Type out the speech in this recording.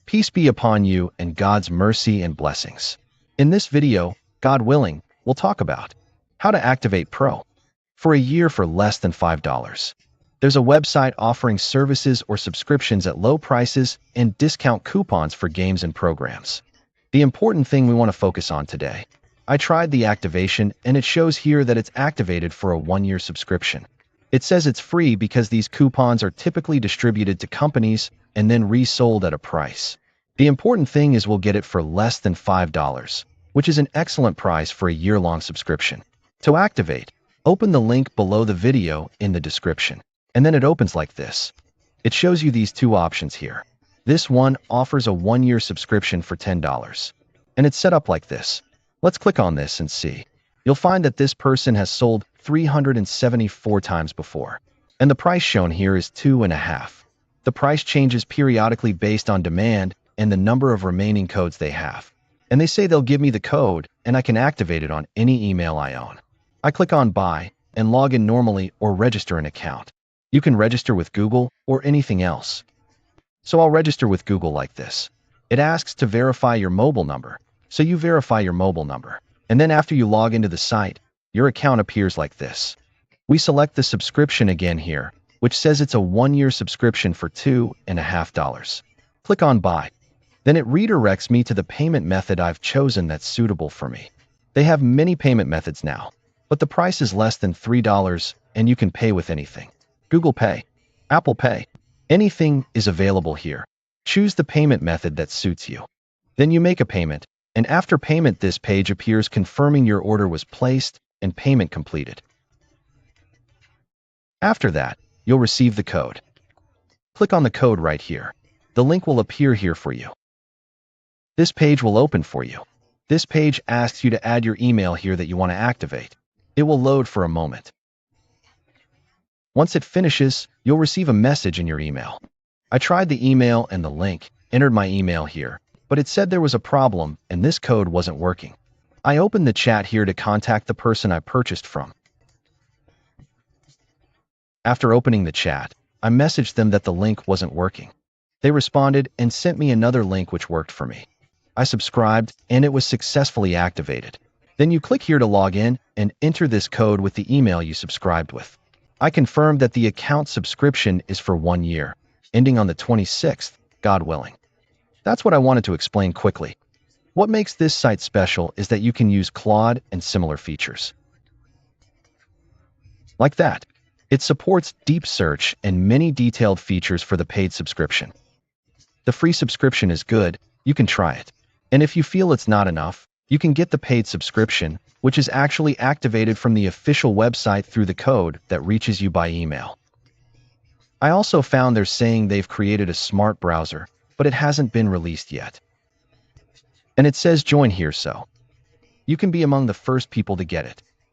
Peace be upon you and God's mercy and blessings. In this video, God willing, we'll talk about how to activate Pro for a year for less than $5. There's a website offering services or subscriptions at low prices and discount coupons for games and programs. The important thing we want to focus on today. I tried the activation and it shows here that it's activated for a 1-year subscription. It says it's free because these coupons are typically distributed to companies and then resold at a price. The important thing is we'll get it for less than $5, which is an excellent price for a year-long subscription. To activate, open the link below the video in the description, and then it opens like this. It shows you these two options here. This one offers a 1-year subscription for $10, and it's set up like this. Let's click on this and see. You'll find that this person has sold 374 times before, and the price shown here is $2.50. The price changes periodically based on demand and the number of remaining codes they have. And they say they'll give me the code, and I can activate it on any email I own. I click on Buy and log in normally or register an account. You can register with Google or anything else. So I'll register with Google like this. It asks to verify your mobile number, so you verify your mobile number. And then after you log into the site, your account appears like this. We select the subscription again here, which says it's a 1-year subscription for $2.50. Click on Buy. Then it redirects me to the payment method I've chosen that's suitable for me. They have many payment methods now, but the price is less than $3 and you can pay with anything. Google Pay, Apple Pay, anything is available here. Choose the payment method that suits you. Then you make a payment, and after payment this page appears confirming your order was placed and payment completed. After that, you'll receive the code. Click on the code right here. The link will appear here for you. This page will open for you. This page asks you to add your email here that you want to activate. It will load for a moment. Once it finishes, you'll receive a message in your email. I tried the email and the link, entered my email here, but it said there was a problem and this code wasn't working. I opened the chat here to contact the person I purchased from. After opening the chat, I messaged them that the link wasn't working. They responded and sent me another link which worked for me. I subscribed and it was successfully activated. Then you click here to log in and enter this code with the email you subscribed with. I confirmed that the account subscription is for 1 year, ending on the 26th, God willing. That's what I wanted to explain quickly. What makes this site special is that you can use Claude and similar features. Like that. It supports deep search and many detailed features for the paid subscription. The free subscription is good, you can try it. And if you feel it's not enough, you can get the paid subscription, which is actually activated from the official website through the code that reaches you by email. I also found they're saying they've created a smart browser, but it hasn't been released yet. And it says join here, so you can be among the first people to get it.